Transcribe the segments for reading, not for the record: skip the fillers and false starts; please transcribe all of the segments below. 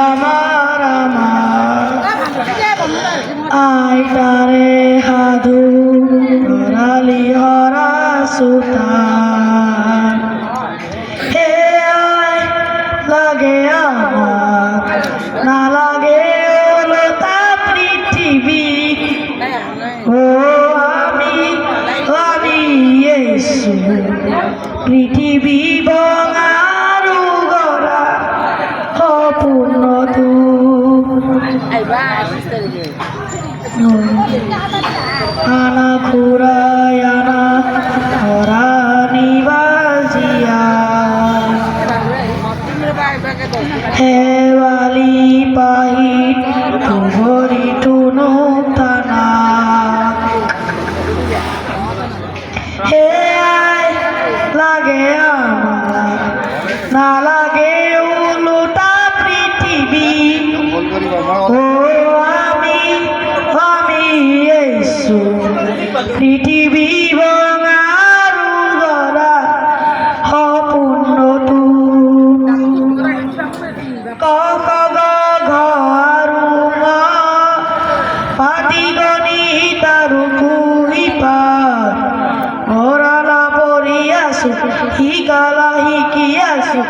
আমার আমার আইতারে হাধু হরালি হরা সুতার হে আয় লাগে আমার না লাগে লতা পৃথিবী ও আমি আমি 예수 পৃথিবী বঙারু গড়া অপূর্ণ তু আনা খুরায় আনা হরা নিবাজিয়া হেওয়ালি পাহিত তুভরি টুনু থানা হে আয় লাগে আমার না লাগে উলুটা পৃথিবী ও আমি 예수 পৃথিবী বঙারু গড়া অপূর্ণ তু ক খ গ ঘ আরু ঙ পাতি গণি তারু কুহি পার ওরালা পড়িয়াছু হিকালা হিকিয়াছু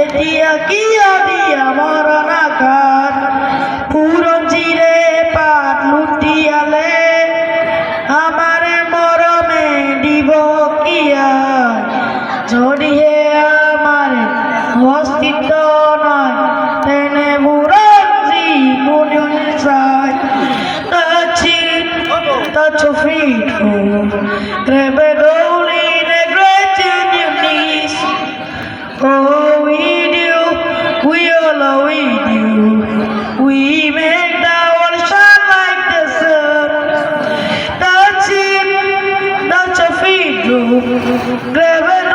এতিয়া কিয় দিয়া মরণাকার পুরঞ্জিরে পাত লুটিয়ালে আমারে মরমে দিব কিয়া যদিহে আমারে অস্তিত্ব নয় তেনে বুরঞ্জি কোন চাই touch your feet, grab it all in a great union. Oh, with you, we all are with you. We make the world shine like the sun. Touch it, touch your feet, grab it